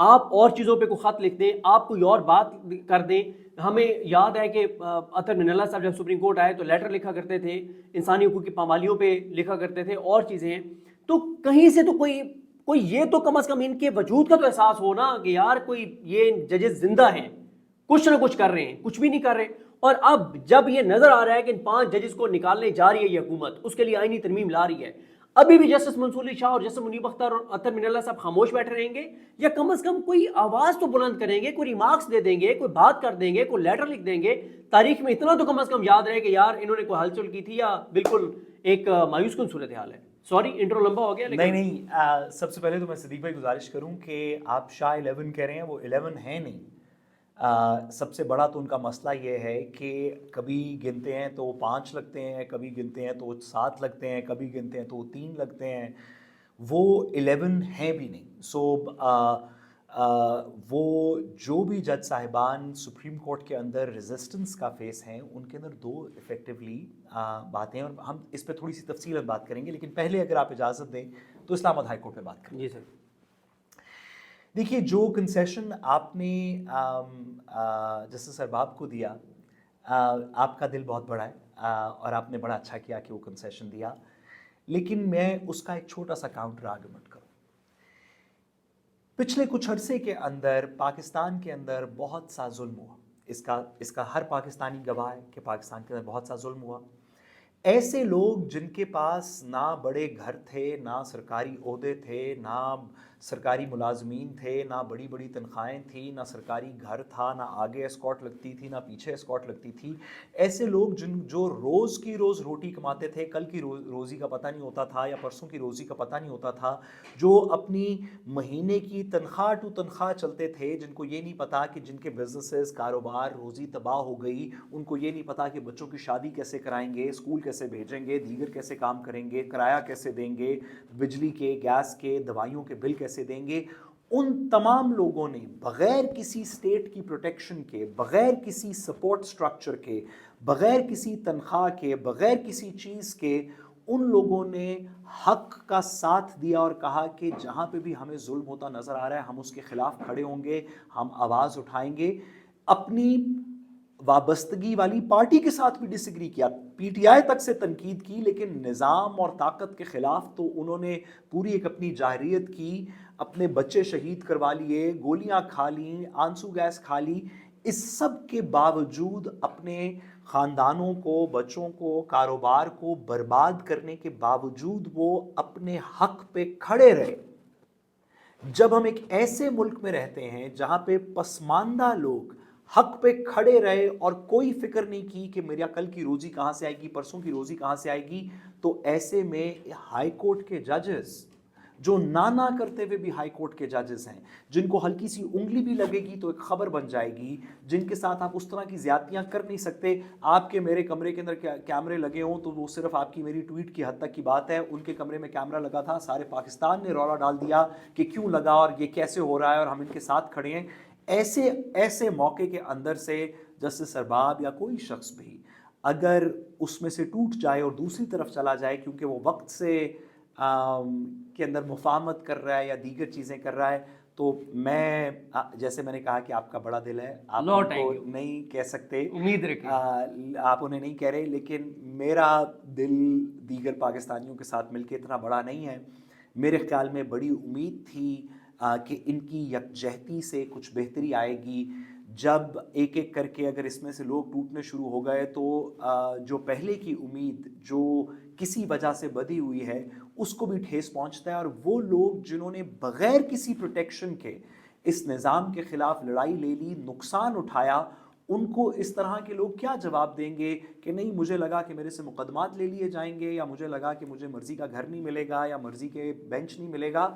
آپ اور چیزوں پہ کوئی خط لکھ دیں, آپ کوئی اور بات کر دیں. ہمیں یاد ہے کہ اطہر من اللہ صاحب جب سپریم کورٹ آئے تو لیٹر لکھا کرتے تھے, انسانی حقوق کی پامالیوں پہ لکھا کرتے تھے اور چیزیں. تو کہیں سے تو کوئی یہ تو کم از کم ان کے وجود کا تو احساس ہو نا کہ یار کوئی یہ ججز زندہ ہیں, کچھ نہ کچھ کر رہے ہیں, کچھ بھی نہیں کر رہے. اور اب جب یہ نظر آ رہا ہے کہ ان 5 ججز کو نکالنے جا رہی ہے یہ حکومت, اس کے لیے آئینی ترمیم لا رہی ہے, ابھی بھی جسٹس منصور علی شاہ اور جسٹس منیب اختر اور اطہر من اللہ صاحب خاموش بیٹھے رہیں گے, یا کم از کم کوئی آواز تو بلند کریں گے, کوئی ریمارکس دے دیں گے, کوئی بات کر دیں گے, کوئی لیٹر لکھ دیں گے, تاریخ میں اتنا تو کم از کم یاد رہے کہ یار انہوں نے کوئی ہلچل کی تھی, یا بالکل ایک مایوس کن صورتحال ہے. سوری انٹرو لمبا ہو گیا لیکن نہیں, سب سے پہلے تو میں صدیق بھائی گزارش کروں کہ آپ شاہ 11 کہہ رہے ہیں, وہ 11 ہیں نہیں. سب سے بڑا تو ان کا مسئلہ یہ ہے کہ کبھی گنتے ہیں تو 5 لگتے ہیں, کبھی گنتے ہیں تو 7 لگتے ہیں, کبھی گنتے ہیں تو 3 لگتے ہیں. وہ 11 ہیں بھی نہیں. سو وہ جو بھی جج صاحبان سپریم کورٹ کے اندر ریزسٹنس کا فیس ہیں, ان کے اندر 2 افیکٹولی باتیں, اور ہم اس پہ تھوڑی سی تفصیل بات کریں گے, لیکن پہلے اگر آپ اجازت دیں تو اسلام آباد ہائی کورٹ پہ بات کریں. جی سر. دیکھیے, جو کنسیشن آپ نے جسٹس ارباب کو دیا, آپ کا دل بہت بڑا ہے اور آپ نے بڑا اچھا کیا کہ وہ کنسیشن دیا, لیکن میں اس کا ایک چھوٹا سا کاؤنٹر آرگومنٹ کروں. پچھلے کچھ عرصے کے اندر پاکستان کے اندر بہت سا ظلم ہوا. اس کا ہر پاکستانی گواہ ہے کہ پاکستان کے اندر بہت سا ظلم ہوا. ایسے لوگ جن کے پاس نہ بڑے گھر تھے, نہ سرکاری عہدے تھے, نہ سرکاری ملازمین تھے, نہ بڑی بڑی تنخواہیں تھیں, نہ سرکاری گھر تھا, نہ آگے اسکارٹ لگتی تھی, نہ پیچھے اسکارٹ لگتی تھی. ایسے لوگ جو روز کی روز روٹی کماتے تھے, کل کی روزی کا پتہ نہیں ہوتا تھا یا پرسوں کی روزی کا پتہ نہیں ہوتا تھا, جو اپنی مہینے کی تنخواہ ٹو تنخواہ چلتے تھے, جن کو یہ نہیں پتا کہ جن کے بزنسز, کاروبار, روزی تباہ ہو گئی, ان کو یہ نہیں پتا کہ بچوں کی شادی کیسے کرائیں گے, اسکول کیسے بھیجیں گے, دیگر کیسے کام کریں گے, کرایہ کیسے دیں گے, بجلی کے, گیس کے, دوائیوں کے بل کیسے دیں گے. ان تمام لوگوں نے بغیر کسی اسٹیٹ کی پروٹیکشن کے, بغیر کسی سپورٹ سٹرکچر کے, بغیر کسی تنخواہ کے, بغیر کسی چیز کے, ان لوگوں نے حق کا ساتھ دیا اور کہا کہ جہاں پہ بھی ہمیں ظلم ہوتا نظر آ رہا ہے ہم اس کے خلاف کھڑے ہوں گے, ہم آواز اٹھائیں گے. اپنی وابستگی والی پارٹی کے ساتھ بھی ڈس ایگری کیا, پی ٹی آئی تک سے تنقید کی, لیکن نظام اور طاقت کے خلاف تو انہوں نے پوری ایک اپنی جارحیت کی, اپنے بچے شہید کروا لیے, گولیاں کھا لیں, آنسو گیس کھا لی. اس سب کے باوجود اپنے خاندانوں کو, بچوں کو, کاروبار کو برباد کرنے کے باوجود وہ اپنے حق پہ کھڑے رہے. جب ہم ایک ایسے ملک میں رہتے ہیں جہاں پہ پسماندہ لوگ حق پہ کھڑے رہے اور کوئی فکر نہیں کی کہ میرا کل کی روزی کہاں سے آئے گی, پرسوں کی روزی کہاں سے آئے گی, تو ایسے میں ہائی کورٹ کے ججز جو نانا کرتے ہوئے بھی ہائی کورٹ کے ججز ہیں, جن کو ہلکی سی انگلی بھی لگے گی تو ایک خبر بن جائے گی, جن کے ساتھ آپ اس طرح کی زیادتیاں کر نہیں سکتے. آپ کے میرے کمرے کے اندر کیمرے لگے ہوں تو وہ صرف آپ کی میری ٹویٹ کی حد تک کی بات ہے. ان کے کمرے میں کیمرہ لگا تھا, سارے پاکستان نے رولا ڈال دیا کہ کیوں لگا اور یہ کیسے ہو رہا ہے, اور ہم ان کے ساتھ کھڑے ہیں. ایسے موقع کے اندر سے جسٹس ارباب یا کوئی شخص بھی اگر اس میں سے ٹوٹ جائے اور دوسری طرف چلا جائے کیونکہ وہ وقت سے کے اندر مفاہمت کر رہا ہے یا دیگر چیزیں کر رہا ہے, تو میں جیسے میں نے کہا کہ آپ کا بڑا دل ہے, آپ ان کو نہیں کہہ سکتے, امید رکھیں, آپ انہیں نہیں کہہ رہے, لیکن میرا دل دیگر پاکستانیوں کے ساتھ مل کے اتنا بڑا نہیں ہے. میرے خیال میں بڑی امید تھی کہ ان کی یکجہتی سے کچھ بہتری آئے گی. جب ایک ایک کر کے اگر اس میں سے لوگ ٹوٹنے شروع ہو گئے تو جو پہلے کی امید جو کسی وجہ سے بدی ہوئی ہے اس کو بھی ٹھیس پہنچتا ہے. اور وہ لوگ جنہوں نے بغیر کسی پروٹیکشن کے اس نظام کے خلاف لڑائی لے لی, نقصان اٹھایا, ان کو اس طرح کے لوگ کیا جواب دیں گے کہ نہیں مجھے لگا کہ میرے سے مقدمات لے لیے جائیں گے, یا مجھے لگا کہ مجھے مرضی کا گھر نہیں ملے گا, یا مرضی کے بینچ نہیں ملے گا.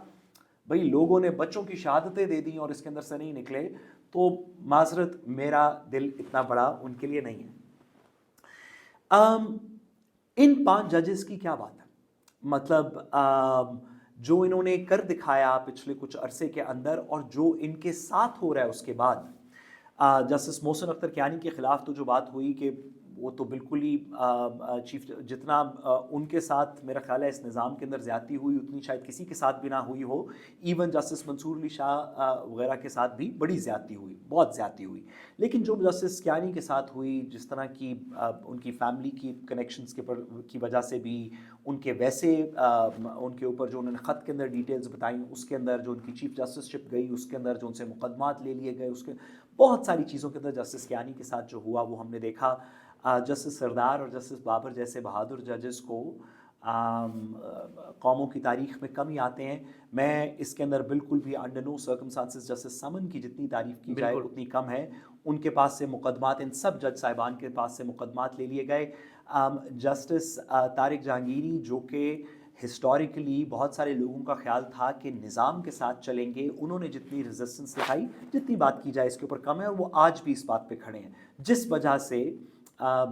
بھئی لوگوں نے بچوں کی شہادتیں دے دیں اور اس کے اندر سے نہیں نکلے, تو معذرت میرا دل اتنا بڑا ان کے لیے نہیں ہے. ان 5 ججز کی کیا بات ہے, مطلب جو انہوں نے کر دکھایا پچھلے کچھ عرصے کے اندر اور جو ان کے ساتھ ہو رہا ہے اس کے بعد. جسٹس محسن اختر کیانی کے خلاف تو جو بات ہوئی کہ وہ تو بالکل ہی چیف جتنا ان کے ساتھ میرا خیال ہے اس نظام کے اندر زیادتی ہوئی اتنی شاید کسی کے ساتھ بھی نہ ہوئی ہو. ایون جسٹس منصور علی شاہ وغیرہ کے ساتھ بھی بڑی زیادتی ہوئی, بہت زیادتی ہوئی. لیکن جو جسٹس کیانی کے ساتھ ہوئی, جس طرح کی ان کی فیملی کی کنیکشنز کی وجہ سے بھی, ان کے ویسے ان کے اوپر جو انہوں نے خط کے اندر ڈیٹیلز بتائیں, اس کے اندر جو ان کی چیف جسٹس شپ گئی, اس کے اندر جو ان سے مقدمات لے لیے گئے, اس کے بہت ساری چیزوں کے اندر جسٹس کیانی کے ساتھ جو ہوا وہ ہم نے دیکھا. جسٹس سردار اور جسٹس بابر جیسے بہادر ججز کو قوموں کی تاریخ میں کم ہی آتے ہیں. میں اس کے اندر بالکل بھی انڈر نو سرکمسٹانسز جسٹس سمن کی جتنی تعریف کی جائے اتنی کم ہے. ان کے پاس سے مقدمات, ان سب جج صاحبان کے پاس سے مقدمات لے لیے گئے. جسٹس طارق جہانگیری جو کہ ہسٹوریکلی بہت سارے لوگوں کا خیال تھا کہ نظام کے ساتھ چلیں گے, انہوں نے جتنی ریزسٹنس دکھائی, جتنی بات کی جائے اس کے اوپر کم ہے, اور وہ آج بھی اس بات پہ کھڑے ہیں. جس وجہ سے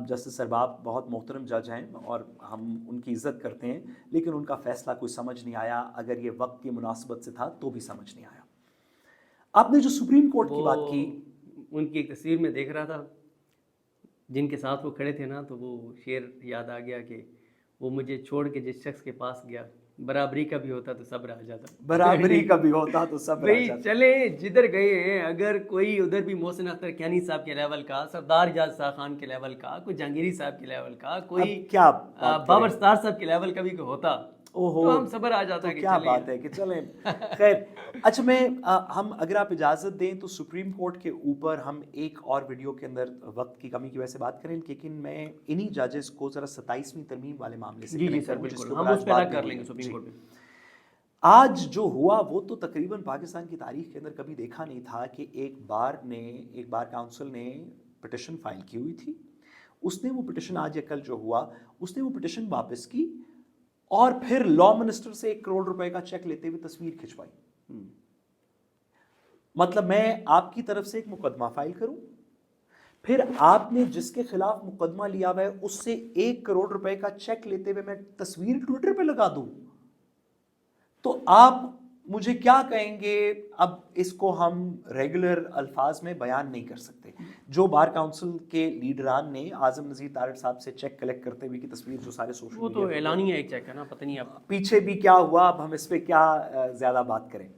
جسٹس سرباب بہت محترم جج ہیں اور ہم ان کی عزت کرتے ہیں, لیکن ان کا فیصلہ کوئی سمجھ نہیں آیا. اگر یہ وقت کی مناسبت سے تھا تو بھی سمجھ نہیں آیا. آپ نے جو سپریم کورٹ کی بات کی, ان کی ایک تصویر میں دیکھ رہا تھا, جن کے ساتھ وہ کھڑے تھے نا, تو وہ شعر یاد آ گیا کہ وہ مجھے چھوڑ کے جس شخص کے پاس گیا, برابری کا بھی ہوتا تو صبر آ جاتا. برابری کا بھی ہوتا تو صبر آ جاتا. چلے جدھر گئے ہیں, اگر کوئی ادھر بھی محسن اختر کیانی صاحب کے لیول کا, سردار اجاز شاہ خان کے لیول کا, کوئی جہانگیری صاحب کے لیول کا, کوئی کیا بابر ستار صاحب کے لیول کا بھی ہوتا تو ہم صبر آ جاتا. کیا بات ہے کہ چلیں خیر. اچھا میں ہم اگر آپ اجازت دیں تو سپریم کورٹ کے اوپر ہم ایک اور ویڈیو کے اندر وقت کی کمی کی وجہ سے بات کریں, لیکن میں انہی ججز کو ذرا 27ویں ترمیم والے معاملے سے جی سر بالکل ہم اس پہ الگ کر لیں گے سپریم کورٹ میں. آج جو ہوا وہ تو تقریباً پاکستان کی تاریخ کے اندر کبھی دیکھا نہیں تھا کہ ایک بار کاؤنسل نے پٹیشن فائل کی ہوئی تھی, اس نے وہ پٹیشن آج یا کل جو ہوا اس نے وہ پٹیشن واپس کی اور پھر لا منسٹر سے 1 کروڑ روپے کا چیک لیتے ہوئے تصویر کھنچوائی. مطلب میں آپ کی طرف سے ایک مقدمہ فائل کروں, پھر آپ نے جس کے خلاف مقدمہ لیا ہوا ہے اس سے 1 کروڑ روپے کا چیک لیتے ہوئے میں تصویر ٹویٹر پہ لگا دوں, تو آپ مجھے کیا کہیں گے؟ اب اس کو ہم ریگولر الفاظ میں بیان نہیں کر سکتے. جو بار کاؤنسل کے لیڈران نے اعظم نذیر تارڑ صاحب سے چیک کلیکٹ کرتے ہوئے کی تصویر جو سارے سوشل وہ تو اعلانیہ ایک چیک ہے نا, پتہ نہیں اب پیچھے بھی کیا ہوا, اب ہم اس پہ کیا زیادہ بات کریں.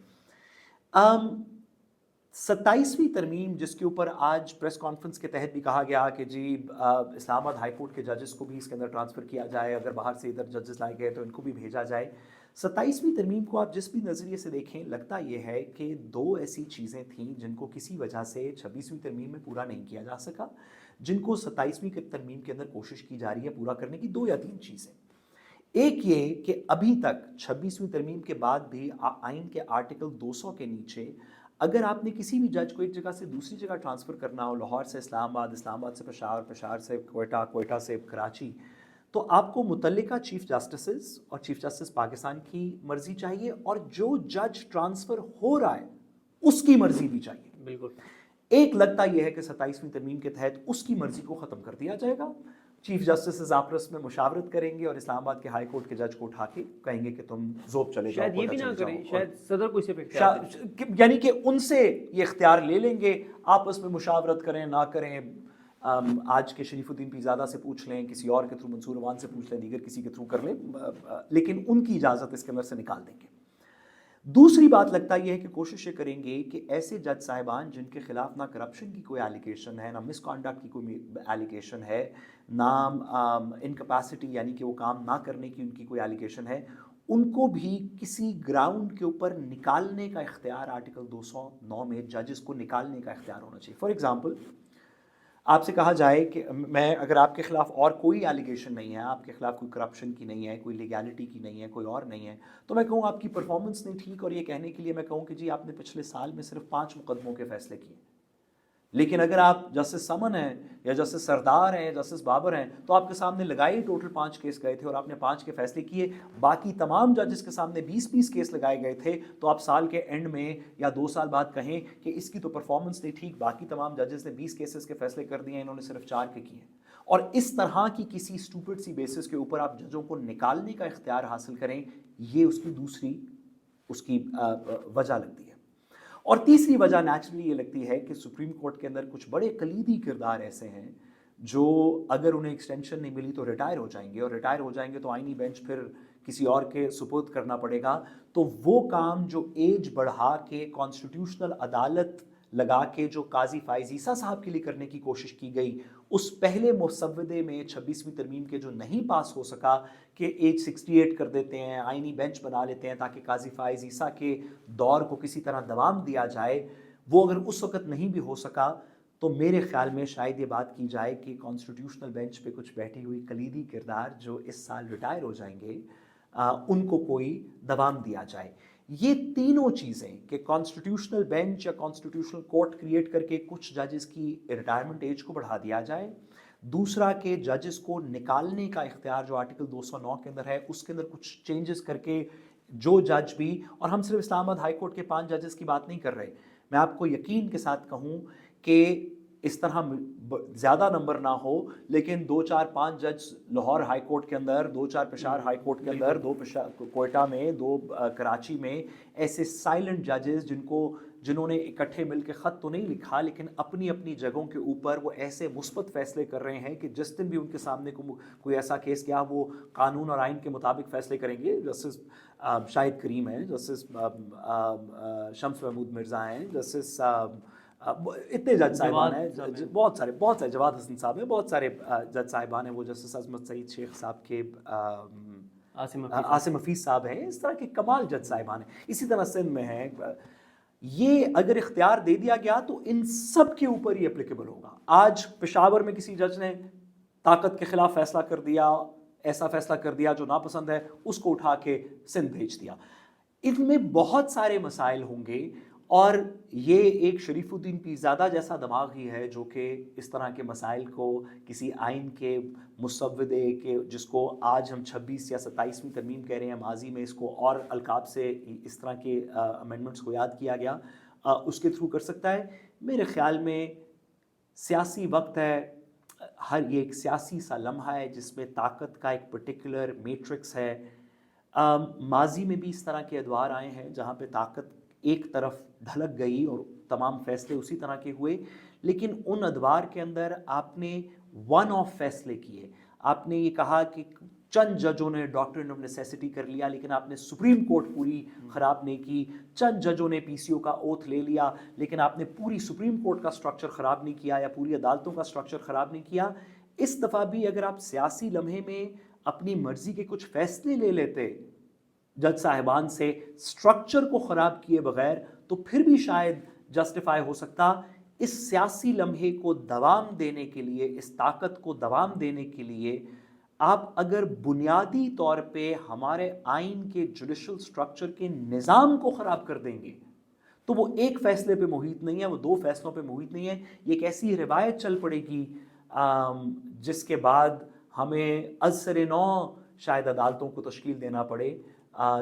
27ویں ترمیم جس کے اوپر آج پریس کانفرنس کے تحت بھی کہا گیا کہ جی اسلام آباد ہائی کورٹ کے ججز کو بھی اس کے اندر ٹرانسفر کیا جائے, اگر باہر سے ادھر ججز لائے گئے تو ان کو بھی بھیجا جائے. 27ویں ترمیم کو آپ جس بھی نظریے سے دیکھیں, لگتا یہ ہے کہ 2 ایسی چیزیں تھیں جن کو کسی وجہ سے 26ویں ترمیم میں پورا نہیں کیا جا سکا, جن کو 27ویں ترمیم کے اندر کوشش کی جا رہی ہے پورا کرنے کی. 2 یا 3 چیزیں. ایک یہ کہ ابھی تک 26ویں ترمیم کے بعد بھی آئین کے آرٹیکل 200 کے نیچے اگر آپ نے کسی بھی جج کو ایک جگہ سے دوسری جگہ ٹرانسفر کرنا ہو, لاہور سے اسلام آباد, اسلام آباد سے پشاور, پشاور سے کوئٹہ, کوئٹہ سے کراچی, تو آپ کو متعلقہ چیف جسٹسز اور چیف جسٹس پاکستان کی مرضی چاہیے, اور جو جج ٹرانسفر ہو رہا ہے اس کی مرضی بھی چاہیے. بالکل. ایک لگتا یہ ہے کہ 27ویں ترمیم کے تحت اس کی مرضی کو ختم کر دیا جائے گا, چیف جسٹسز آپس میں مشاورت کریں گے اور اسلام آباد کے ہائی کورٹ کے جج کو اٹھا کے کہیں گے کہ تم زوب چلے جاؤ. شاید یہ بھی نہ کریں, شاید صدر کو اسے یعنی کہ ان سے یہ اختیار لے لیں گے, آپس میں مشاورت کریں نہ کریں. آج کے شریف الدین پیزادہ سے پوچھ لیں, کسی اور کے تھرو منصور امان سے پوچھ لیں, دیگر کسی کے تھرو کر لیں, لیکن ان کی اجازت اس کے اندر سے نکال دیں گے. دوسری بات لگتا یہ ہے کہ کوشش یہ کریں گے کہ ایسے جج صاحبان جن کے خلاف نہ کرپشن کی کوئی ایلیگیشن ہے, نہ مس کانڈکٹ کی کوئی ایلیگیشن ہے, نہ انکیپیسٹی یعنی کہ وہ کام نہ کرنے کی ان کی کوئی ایلیگیشن ہے, ان کو بھی کسی گراؤنڈ کے اوپر نکالنے کا اختیار آرٹیکل 209 میں ججز کو نکالنے کا اختیار ہونا چاہیے. فار ایگزامپل آپ سے کہا جائے کہ میں اگر آپ کے خلاف اور کوئی ایلیگیشن نہیں ہے, آپ کے خلاف کوئی کرپشن کی نہیں ہے, کوئی لیگیلٹی کی نہیں ہے, کوئی اور نہیں ہے, تو میں کہوں آپ کی پرفارمنس نہیں ٹھیک, اور یہ کہنے کے لیے میں کہوں کہ جی آپ نے پچھلے سال میں صرف 5 مقدموں کے فیصلے کیے. لیکن اگر آپ جسٹس سمن ہیں یا جسٹس سردار ہیں, جسٹس بابر ہیں, تو آپ کے سامنے لگائی ٹوٹل 5 کیس گئے تھے اور آپ نے 5 کے فیصلے کیے. باقی تمام ججز کے سامنے 20 کیس لگائے گئے تھے, تو آپ سال کے اینڈ میں یا 2 سال بعد کہیں کہ اس کی تو پرفارمنس نہیں ٹھیک, باقی تمام ججز نے 20 کیسز کے فیصلے کر دیے, انہوں نے صرف 4 کے کیے. اور اس طرح کی کسی اسٹوپڈ سی بیسس کے اوپر آپ ججوں کو نکالنے کا اختیار حاصل کریں, یہ اس کی دوسری وجہ لگتی ہے. اور تیسری وجہ نیچرلی یہ لگتی ہے کہ سپریم کورٹ کے اندر کچھ بڑے کلیدی کردار ایسے ہیں جو اگر انہیں ایکسٹینشن نہیں ملی تو ریٹائر ہو جائیں گے، اور ریٹائر ہو جائیں گے تو آئینی بینچ پھر کسی اور کے سپرد کرنا پڑے گا. تو وہ کام جو ایج بڑھا کے کانسٹیٹیوشنل عدالت لگا کے جو قاضی فائز عیسیٰ صاحب کے لیے کرنے کی کوشش کی گئی، اس پہلے مسودے میں 26ویں ترمیم کے جو نہیں پاس ہو سکا کہ ایج 68 کر دیتے ہیں، آئینی بینچ بنا لیتے ہیں تاکہ قاضی فائز عیسیٰ کے دور کو کسی طرح دوام دیا جائے، وہ اگر اس وقت نہیں بھی ہو سکا تو میرے خیال میں شاید یہ بات کی جائے کہ کانسٹیٹیوشنل بینچ پہ کچھ بیٹھی ہوئی کلیدی کردار جو اس سال ریٹائر ہو جائیں گے ان کو کوئی دوام دیا جائے. یہ تینوں چیزیں کہ کانسٹیٹیوشنل بینچ یا کانسٹیٹیوشنل کورٹ کریٹ کر کے کچھ ججز کی ریٹائرمنٹ ایج کو بڑھا دیا جائے، دوسرا کہ ججز کو نکالنے کا اختیار جو آرٹیکل 209 کے اندر ہے اس کے اندر کچھ چینجز کر کے جو جج بھی، اور ہم صرف اسلام آباد ہائی کورٹ کے 5 ججز کی بات نہیں کر رہے، میں آپ کو یقین کے ساتھ کہوں کہ اس طرح زیادہ نمبر نہ ہو لیکن 2 4 5 جج لاہور ہائی کورٹ کے اندر، 2 4 پشاور ہائی کورٹ کے اندر، 2 کوئٹہ میں، 2 کراچی میں، ایسے سائلنٹ ججز جنہوں نے اکٹھے مل کے خط تو نہیں لکھا لیکن اپنی اپنی جگہوں کے اوپر وہ ایسے مثبت فیصلے کر رہے ہیں کہ جس دن بھی ان کے سامنے کوئی ایسا کیس کیا وہ قانون اور آئین کے مطابق فیصلے کریں گے. جسٹس شاہد کریم ہیں، جسٹس شمس محمود مرزا ہیں، جسٹس اتنے جج صاحبان ہیں، بہت سارے جواد حسن صاحب ہیں، بہت سارے جج صاحبان ہیں، وہ جسٹس عظمت سعید شیخ صاحب کے عاصم حفیظ صاحب ہیں، اس طرح کے کمال جج صاحبان ہیں. اسی طرح سندھ میں ہیں. یہ اگر اختیار دے دیا گیا تو ان سب کے اوپر ہی اپلیکیبل ہوگا. آج پشاور میں کسی جج نے طاقت کے خلاف فیصلہ کر دیا، ایسا فیصلہ کر دیا جو ناپسند ہے، اس کو اٹھا کے سندھ بھیج دیا. ان میں بہت سارے مسائل ہوں گے، اور یہ ایک شریف الدین پیرزادہ جیسا دماغ ہی ہے جو کہ اس طرح کے مسائل کو کسی آئین کے مسودے کے، جس کو آج ہم 26 یا 27ویں ترمیم کہہ رہے ہیں، ماضی میں اس کو اور القاب سے اس طرح کے امینڈمنٹس کو یاد کیا گیا، اس کے تھرو کر سکتا ہے. میرے خیال میں سیاسی وقت ہے، یہ ایک سیاسی سا لمحہ ہے جس میں طاقت کا ایک پرٹیکولر میٹرکس ہے. ماضی میں بھی اس طرح کے ادوار آئے ہیں جہاں پہ طاقت ایک طرف ڈھلک گئی اور تمام فیصلے اسی طرح کے ہوئے، لیکن ان ادوار کے اندر آپ نے ون آف فیصلے کیے. آپ نے یہ کہا کہ چند ججوں نے ڈاکٹرن آف نیسیسٹی کر لیا لیکن آپ نے سپریم کورٹ پوری خراب نہیں کی. چند ججوں نے پی سی او کا اوتھ لے لیا لیکن آپ نے پوری سپریم کورٹ کا سٹرکچر خراب نہیں کیا یا پوری عدالتوں کا سٹرکچر خراب نہیں کیا. اس دفعہ بھی اگر آپ سیاسی لمحے میں اپنی مرضی کے کچھ فیصلے لے لیتے جج صاحبان سے سٹرکچر کو خراب کیے بغیر تو پھر بھی شاید جسٹیفائی ہو سکتا. اس سیاسی لمحے کو دوام دینے کے لیے، اس طاقت کو دوام دینے کے لیے آپ اگر بنیادی طور پہ ہمارے آئین کے جوڈیشل سٹرکچر کے نظام کو خراب کر دیں گے تو وہ ایک فیصلے پہ محیط نہیں ہے، وہ 2 فیصلوں پہ محیط نہیں ہے. یہ ایک ایسی روایت چل پڑے گی جس کے بعد ہمیں ازسر نو شاید عدالتوں کو تشکیل دینا پڑے،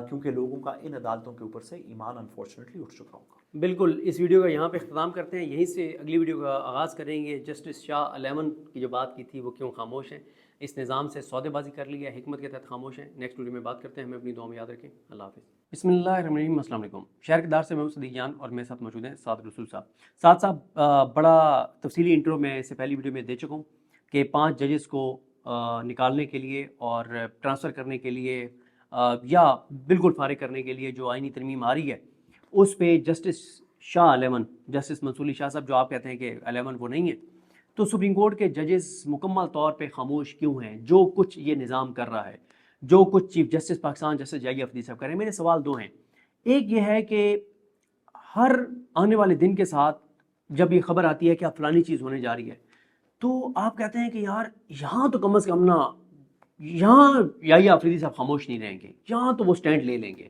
کیونکہ لوگوں کا ان عدالتوں کے اوپر سے ایمان انفارچونیٹلی اٹھ چکا ہوگا. بالکل. اس ویڈیو کا یہاں پہ اختتام کرتے ہیں، یہیں سے اگلی ویڈیو کا آغاز کریں گے. جسٹس شاہ 11 کی جو بات کی تھی وہ کیوں خاموش ہیں، اس نظام سے سودے بازی کر لیا، حکمت کے تحت خاموش ہیں. نیکسٹ ویڈیو میں بات کرتے ہیں. ہمیں اپنی دعا میں یاد رکھیں. اللہ حافظ. بسم اللہ الرحمن الرحیم. السلام علیکم. شہر کردار سے میں صدیق جان اور میرے ساتھ موجود ہیں سعد رسول صاحب. سعد صاحب بڑا تفصیلی انٹرو میں اس سے پہلی ویڈیو میں دے چکا ہوں کہ 5 ججز کو نکالنے کے لیے اور ٹرانسفر کرنے کے لیے یا بالکل فارغ کرنے کے لیے جو آئینی ترمیم آ رہی ہے اس پہ جسٹس شاہ 11، جسٹس منصور علی شاہ صاحب جو آپ کہتے ہیں کہ 11 وہ نہیں ہے، تو سپریم کورٹ کے ججز مکمل طور پہ خاموش کیوں ہیں جو کچھ یہ نظام کر رہا ہے، جو کچھ چیف جسٹس پاکستان جسٹس جائی افریدی صاحب کر رہے ہیں؟ میرے سوال 2 ہیں. ایک یہ ہے کہ ہر آنے والے دن کے ساتھ جب یہ خبر آتی ہے کہ اب فلانی چیز ہونے جا رہی ہے تو آپ کہتے ہیں کہ یار یہاں تو کم از کم نا، یہاں جائی افریدی صاحب خاموش نہیں رہیں گے، یہاں تو وہ سٹینڈ لے لیں گے،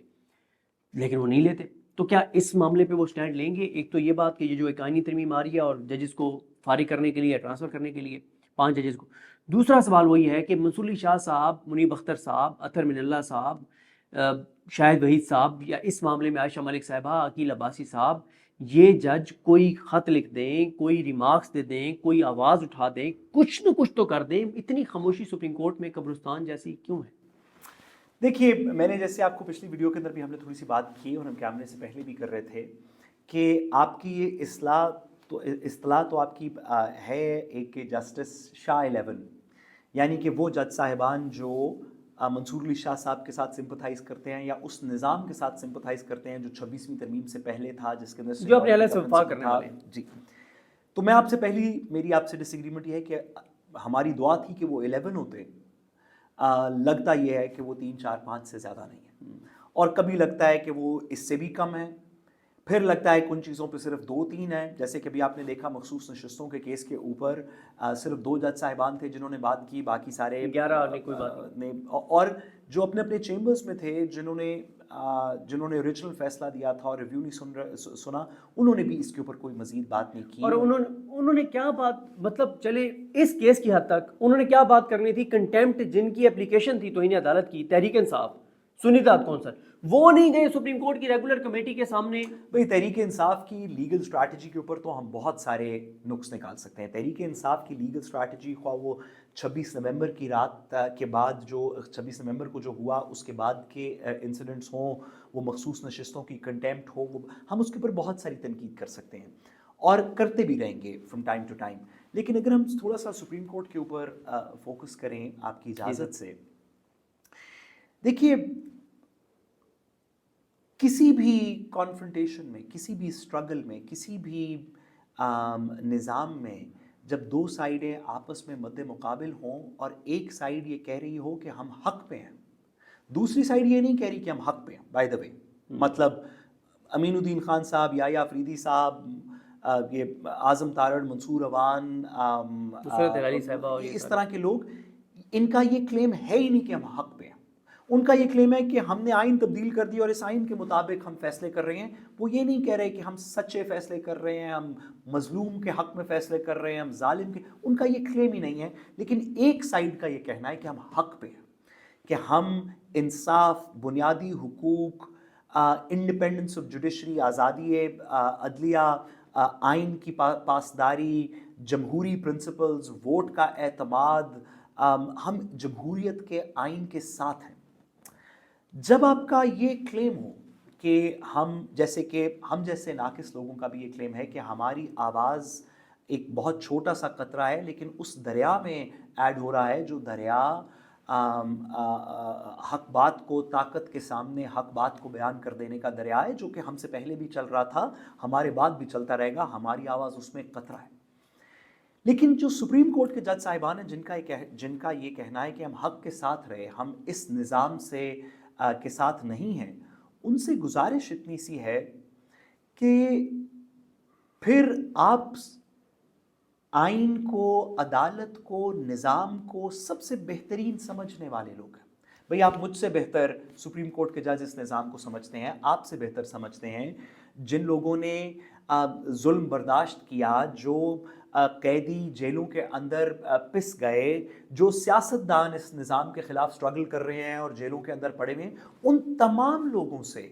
لیکن وہ نہیں لیتے. تو کیا اس معاملے پہ وہ سٹینڈ لیں گے؟ ایک تو یہ بات کہ یہ جو ایک آئینی ترمیم آ رہی ہے اور ججز کو فارغ کرنے کے لیے، ٹرانسفر کرنے کے لیے 5 ججز کو. دوسرا سوال وہی ہے کہ منصور علی شاہ صاحب، منیب اختر صاحب، اطہر من اللہ صاحب، شاہد وحید صاحب، یا اس معاملے میں عائشہ ملک صاحبہ، عقیل عباسی صاحب، یہ جج کوئی خط لکھ دیں، کوئی ریمارکس دے دیں، کوئی آواز اٹھا دیں، کچھ نہ کچھ تو کر دیں. اتنی خاموشی سپریم کورٹ میں قبرستان جیسی کیوں ہے؟ دیکھیے، میں نے جیسے آپ کو پچھلی ویڈیو کے اندر بھی ہم نے تھوڑی سی بات کی اور ہم کیمرے سے پہلے بھی کر رہے تھے کہ آپ کی یہ اصلاح تو اصطلاح تو آپ کی ہے ایک کہ جسٹس شاہ 11، یعنی کہ وہ جج صاحبان جو منصور علی شاہ صاحب کے ساتھ سمپتھائز کرتے ہیں یا اس نظام کے ساتھ سمپتھائز کرتے ہیں جو 26ویں ترمیم سے پہلے تھا، جس کے اندر جو اپنے اعلیٰ سے governance وفاق کرنے تھا۔ والے ہیں۔ جی، تو میں آپ سے میری آپ سے ڈس ایگریمنٹ یہ ہے کہ ہماری دعا تھی کہ وہ 11 ہوتے، لگتا یہ ہے کہ وہ 3 4 5 سے زیادہ نہیں ہے، اور کبھی لگتا ہے کہ وہ اس سے بھی کم ہے، پھر لگتا ہے کہ ان چیزوں پہ صرف 2 3 ہیں، جیسے کہ ابھی آپ نے دیکھا مخصوص نشستوں کے کیس کے اوپر صرف 2 جج صاحبان تھے جنہوں نے بات کی، باقی سارے 11 نے کوئی بات نہیں۔ اور جو اپنے اپنے چیمبرز میں تھے جنہوں نے اوریجنل فیصلہ دیا تھا اور ریویو نہیں سنا، انہوں نے بھی اس کے اوپر کوئی مزید بات نہیں کی۔ اور انہوں نے کیا بات، مطلب چلے اس کیس کی حد تک انہوں نے کیا بات کرنی تھی؟ کنٹیمپٹ جن کی اپلیکیشن تھی توہین عدالت کی، تحریک انصاف، سنی داد کونسل، وہ نہیں گئے سپریم کورٹ کی ریگولر کمیٹی کے سامنے۔ بھئی تحریک انصاف کی لیگل اسٹریٹجی کے اوپر تو ہم بہت سارے نقص نکال سکتے ہیں۔ تحریک انصاف کی لیگل اسٹریٹجی خواہ وہ 26 نومبر کی رات کے بعد، جو 26 نومبر کو جو ہوا اس کے بعد کے انسیڈنٹس ہوں، وہ مخصوص نشستوں کی کنٹیمپٹ ہو، ہم اس کے اوپر بہت ساری تنقید کر سکتے ہیں اور کرتے بھی رہیں گے فرام ٹائم ٹو ٹائم، لیکن اگر ہم تھوڑا سا سپریم کورٹ کے اوپر فوکس کریں آپ کی اجازت سے، دیکھیے کسی بھی کانفرنٹیشن میں، کسی بھی اسٹرگل میں، کسی بھی نظام میں، جب 2 سائڈیں آپس میں مد مقابل ہوں اور ایک سائڈ یہ کہہ رہی ہو کہ ہم حق پہ ہیں، دوسری سائڈ یہ نہیں کہہ رہی کہ ہم حق پہ ہیں، بائی دا وے، مطلب امین الدین خان صاحب، یحییٰ افریدی صاحب، یہ اعظم تارڑ، منصور اوان، نصرت علی صاحبہ، اور اس طرح کے لوگ، ان کا یہ کلیم ہے ہی نہیں کہ ہم حق پہ ہیں۔ ان کا یہ کلیم ہے کہ ہم نے آئین تبدیل کر دی اور اس آئین کے مطابق ہم فیصلے کر رہے ہیں۔ وہ یہ نہیں کہہ رہے کہ ہم سچے فیصلے کر رہے ہیں، ہم مظلوم کے حق میں فیصلے کر رہے ہیں، ہم ظالم کے، ان کا یہ کلیم ہی نہیں ہے۔ لیکن ایک سائڈ کا یہ کہنا ہے کہ ہم حق پہ ہیں، کہ ہم انصاف، بنیادی حقوق، انڈیپینڈنس آف جوڈیشری، آزادی عدلیہ، آئین کی پاسداری، جمہوری پرنسپلز، ووٹ کا اعتماد، ہم جمہوریت کے آئین کے ساتھ ہیں۔ جب آپ کا یہ کلیم ہو کہ ہم جیسے ناقص لوگوں کا بھی یہ کلیم ہے کہ ہماری آواز ایک بہت چھوٹا سا قطرہ ہے لیکن اس دریا میں ایڈ ہو رہا ہے، جو دریا حق بات کو، طاقت کے سامنے حق بات کو بیان کر دینے کا دریا ہے، جو کہ ہم سے پہلے بھی چل رہا تھا، ہمارے بعد بھی چلتا رہے گا، ہماری آواز اس میں قطرہ ہے۔ لیکن جو سپریم کورٹ کے جج صاحبان ہیں جن کا یہ کہنا ہے کہ ہم حق کے ساتھ رہے، ہم اس نظام کے ساتھ نہیں ہیں، ان سے گزارش اتنی سی ہے کہ پھر آپ آئین کو، عدالت کو، نظام کو سب سے بہترین سمجھنے والے لوگ ہیں۔ بھئی آپ مجھ سے بہتر سپریم کورٹ کے جج اس نظام کو سمجھتے ہیں، آپ سے بہتر سمجھتے ہیں جن لوگوں نے ظلم برداشت کیا، جو قیدی جیلوں کے اندر پس گئے، جو سیاستدان اس نظام کے خلاف سٹرگل کر رہے ہیں اور جیلوں کے اندر پڑے ہوئے ہیں، ان تمام لوگوں سے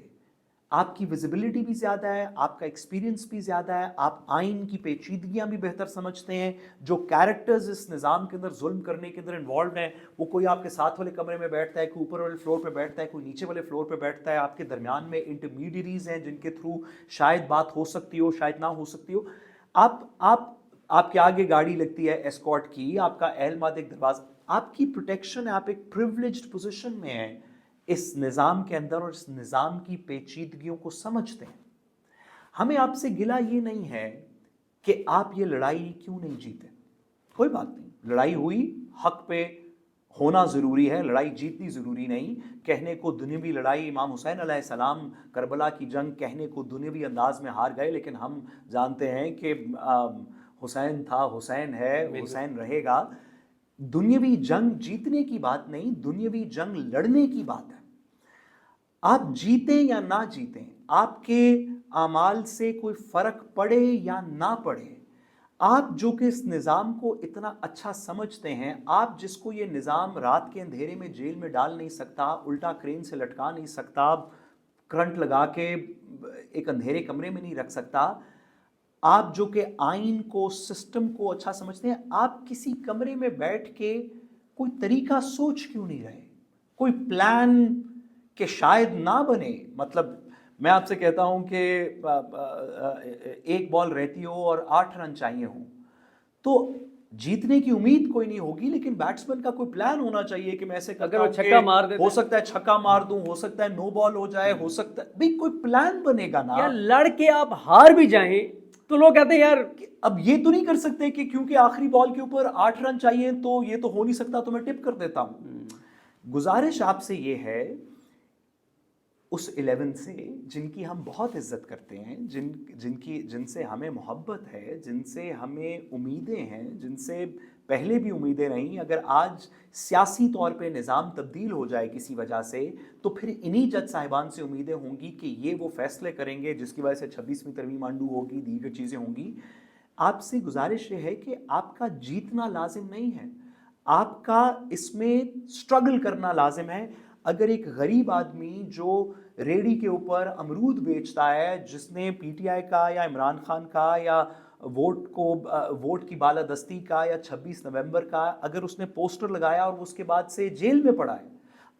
آپ کی ویزیبلٹی بھی زیادہ ہے، آپ کا ایکسپیرینس بھی زیادہ ہے، آپ آئین کی پیچیدگیاں بھی بہتر سمجھتے ہیں۔ جو کیریکٹرز اس نظام کے اندر ظلم کرنے کے اندر انوالوڈ ہیں، وہ کوئی آپ کے ساتھ والے کمرے میں بیٹھتا ہے، کوئی اوپر والے فلور پہ بیٹھتا ہے، کوئی نیچے والے فلور پہ بیٹھتا ہے، آپ کے درمیان میں انٹرمیڈیریز ہیں جن کے تھرو شاید بات ہو سکتی ہو، شاید نہ ہو سکتی ہو۔ آپ کے آگے گاڑی لگتی ہے ایسکارٹ کی، آپ کا اہل ماد ایک دروازہ، آپ کی پروٹیکشن ہے، آپ ایک پریویلیجڈ پوزیشن میں ہیں اس نظام کے اندر اور اس نظام کی پیچیدگیوں کو سمجھتے ہیں۔ ہمیں آپ سے گلہ یہ نہیں ہے کہ آپ یہ لڑائی کیوں نہیں جیتے، کوئی بات نہیں، لڑائی ہوئی، حق پہ ہونا ضروری ہے، لڑائی جیتنی ضروری نہیں۔ کہنے کو دنیاوی لڑائی، امام حسین علیہ السلام کربلا کی جنگ کہنے کو دنیاوی انداز میں ہار گئے، لیکن ہم جانتے ہیں کہ حسین تھا، حسین ہے، حسین رہے گا۔ دنیاوی جنگ جیتنے کی بات نہیں، دنیاوی جنگ لڑنے کی بات ہے۔ آپ جیتیں یا نہ جیتیں، آپ کے اعمال سے کوئی فرق پڑے یا نہ پڑے، آپ جو کہ اس نظام کو اتنا اچھا سمجھتے ہیں، آپ جس کو یہ نظام رات کے اندھیرے میں جیل میں ڈال نہیں سکتا، الٹا کرین سے لٹکا نہیں سکتا، کرنٹ لگا کے ایک اندھیرے کمرے میں نہیں رکھ سکتا، آپ جو کہ آئین کو، سسٹم کو اچھا سمجھتے ہیں، آپ کسی کمرے میں بیٹھ کے کوئی طریقہ سوچ کیوں نہیں رہے، کوئی پلان کہ شاید نہ بنے، مطلب میں آپ سے کہتا ہوں کہ ایک بال رہتی ہو اور 8 رن چاہیے ہوں تو جیتنے کی امید کوئی نہیں ہوگی، لیکن بیٹسمین کا کوئی پلان ہونا چاہیے کہ میں ایسے کرتا اگر وہ ہوں چھکا مار کہ دیتے ہو سکتا ہے چھکا مار دوں، ہو سکتا ہے نو بال ہو جائے، ہو سکتا ہے بھئی کوئی پلان بنے گا نا. یا لڑ کے آپ ہار بھی جائیں تو لوگ کہتے ہیں یار اب یہ تو نہیں کر سکتے کہ کیونکہ آخری بال کے اوپر 8 رن چاہیے تو یہ تو ہو نہیں سکتا تو میں ٹپ کر دیتا ہوں. گزارش آپ سے یہ ہے اس 11 سے جن کی ہم بہت عزت کرتے ہیں، جن سے ہمیں محبت ہے، جن سے ہمیں امیدیں ہیں، جن سے پہلے بھی امیدیں رہیں، اگر آج سیاسی طور پہ نظام تبدیل ہو جائے کسی وجہ سے تو پھر انہی جج صاحبان سے امیدیں ہوں گی کہ یہ وہ فیصلے کریں گے جس کی وجہ سے 26ویں ترمیم انڈو ہوگی، دیگر چیزیں ہوں گی. آپ سے گزارش یہ ہے کہ آپ کا جیتنا لازم نہیں ہے، آپ کا اس میں سٹرگل کرنا لازم ہے. اگر ایک غریب آدمی جو ریڑھی کے اوپر امرود بیچتا ہے، جس نے پی ٹی آئی کا یا عمران خان کا یا ووٹ کی بالادستی کا یا 26 نومبر کا اگر اس نے پوسٹر لگایا اور اس کے بعد سے جیل میں پڑا ہے،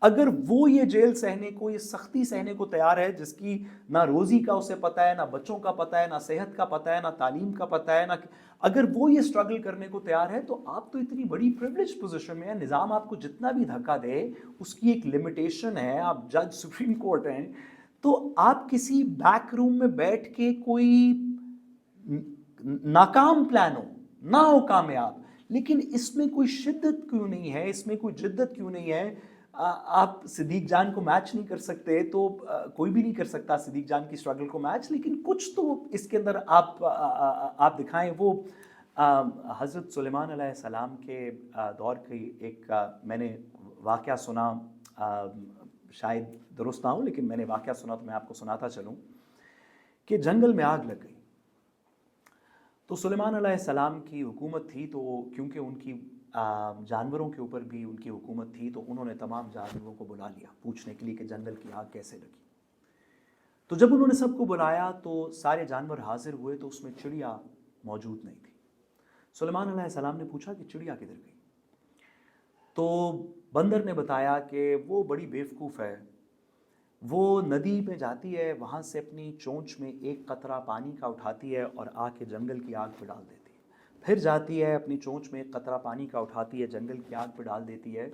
اگر وہ یہ جیل سہنے کو، یہ سختی سہنے کو تیار ہے جس کی نہ روزی کا اسے پتہ ہے، نہ بچوں کا پتہ ہے، نہ صحت کا پتہ ہے، نہ تعلیم کا پتہ ہے، اگر وہ یہ سٹرگل کرنے کو تیار ہے تو آپ تو اتنی بڑی پریولیج پوزیشن میں ہیں. نظام آپ کو جتنا بھی دھکا دے اس کی ایک لمیٹیشن ہے، آپ جج سپریم کورٹ ہیں، تو آپ کسی بیک روم میں بیٹھ کے کوئی ناکام پلان نہ ہو کامیاب، لیکن اس میں کوئی شدت کیوں نہیں ہے، اس میں کوئی جدت کیوں نہیں ہے. آپ صدیق جان کو میچ نہیں کر سکتے تو کوئی بھی نہیں کر سکتا صدیق جان کی سٹرگل کو میچ، لیکن کچھ تو اس کے اندر آپ دکھائیں. وہ حضرت سلیمان علیہ السلام کے دور کی ایک میں نے واقعہ سنا، شاید درست نہ ہو لیکن میں نے واقعہ سنا تو میں آپ کو سناتا چلوں کہ جنگل میں آگ لگ گئی تو سلیمان علیہ السلام کی حکومت تھی، تو کیونکہ ان کی جانوروں کے اوپر بھی ان کی حکومت تھی تو انہوں نے تمام جانوروں کو بلا لیا پوچھنے کے لیے کہ جنگل کی آگ کیسے لگی. تو جب انہوں نے سب کو بلایا تو سارے جانور حاضر ہوئے تو اس میں چڑیا موجود نہیں تھی. سلیمان علیہ السلام نے پوچھا کہ چڑیا کدھر گئی؟ تو بندر نے بتایا کہ وہ بڑی بیوقوف ہے، وہ ندی میں جاتی ہے، وہاں سے اپنی چونچ میں ایک قطرہ پانی کا اٹھاتی ہے اور آ کے جنگل کی آگ پہ ڈال دیتی ہے، پھر جاتی ہے اپنی چونچ میں ایک قطرہ پانی کا اٹھاتی ہے، جنگل کی آگ پہ ڈال دیتی ہے.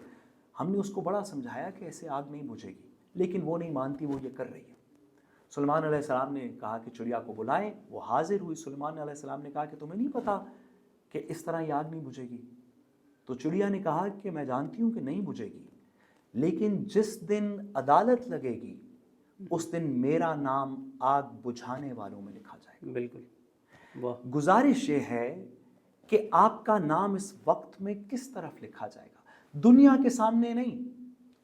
ہم نے اس کو بڑا سمجھایا کہ ایسے آگ نہیں بجھے گی، لیکن وہ نہیں مانتی، وہ یہ کر رہی ہے. سلیمان علیہ السلام نے کہا کہ چڑیا کو بلائیں، وہ حاضر ہوئی. سلیمان علیہ السلام نے کہا کہ تمہیں نہیں پتا کہ اس طرح یہ آگ نہیں بجھے گی؟ تو چڑیا نے کہا کہ میں جانتی ہوں کہ نہیں بجھے گی، لیکن جس دن عدالت لگے گی اس دن میرا نام آگ بجھانے والوں میں لکھا جائے گا. بالکل. واہ. گزارش یہ ہے کہ آپ کا نام اس وقت میں کس طرف لکھا جائے گا؟ دنیا کے سامنے نہیں،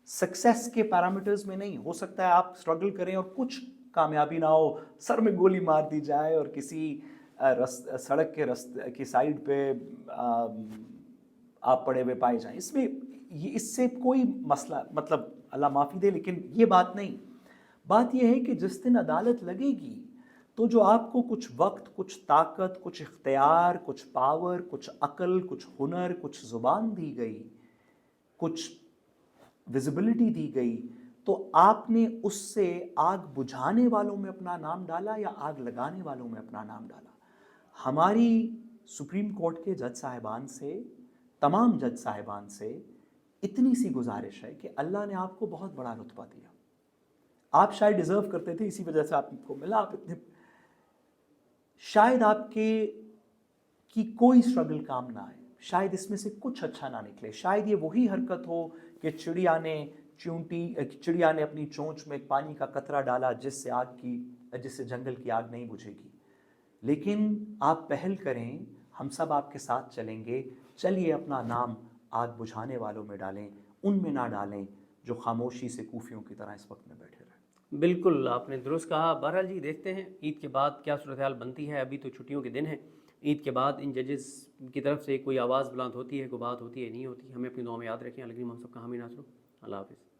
سکسیس کے پیرامیٹرز میں نہیں. ہو سکتا ہے آپ سٹرگل کریں اور کچھ کامیابی نہ ہو، سر میں گولی مار دی جائے اور کسی سڑک کے سائیڈ پہ آپ پڑے ہوئے پائے جائیں. اس سے کوئی مسئلہ، مطلب اللہ معافی دے، لیکن یہ بات نہیں. بات یہ ہے کہ جس دن عدالت لگے گی تو جو آپ کو کچھ وقت، کچھ طاقت، کچھ اختیار، کچھ پاور، کچھ عقل، کچھ ہنر، کچھ زبان دی گئی، کچھ ویزیبلٹی دی گئی، تو آپ نے اس سے آگ بجھانے والوں میں اپنا نام ڈالا یا آگ لگانے والوں میں اپنا نام ڈالا. ہماری سپریم کورٹ کے جج صاحبان سے، تمام جج صاحبان سے اتنی سی گزارش ہے کہ اللہ نے آپ کو بہت بڑا رتبہ دیا، آپ شاید ڈیزرو کرتے تھے، اسی وجہ سے آپ کو ملا. آپ اتنے شاید آپ کی کوئی سٹرگل کام نہ آئے، شاید اس میں سے کچھ اچھا نہ نکلے، شاید یہ وہی حرکت ہو کہ چڑیا نے اپنی چونچ میں پانی کا قطرہ ڈالا جس سے جنگل کی آگ نہیں بجھے گی. لیکن آپ پہل کریں، ہم سب آپ کے ساتھ چلیں گے. چلیے اپنا نام آگ بجھانے والوں میں ڈالیں، ان میں نہ ڈالیں جو خاموشی سے کوفیوں کی طرح اس وقت میں بیٹھے رہے. بالکل آپ نے درست کہا. بہرحال جی دیکھتے ہیں عید کے بعد کیا صورتحال بنتی ہے. ابھی تو چھٹیوں کے دن ہیں، عید کے بعد ان ججز کی طرف سے کوئی آواز بلند ہوتی ہے، کوئی بات ہوتی ہے، نہیں ہوتی. ہمیں اپنی دعا میں یاد رکھیں. اللہ کریم ہم سب کا حامی ناصر. اللہ حافظ.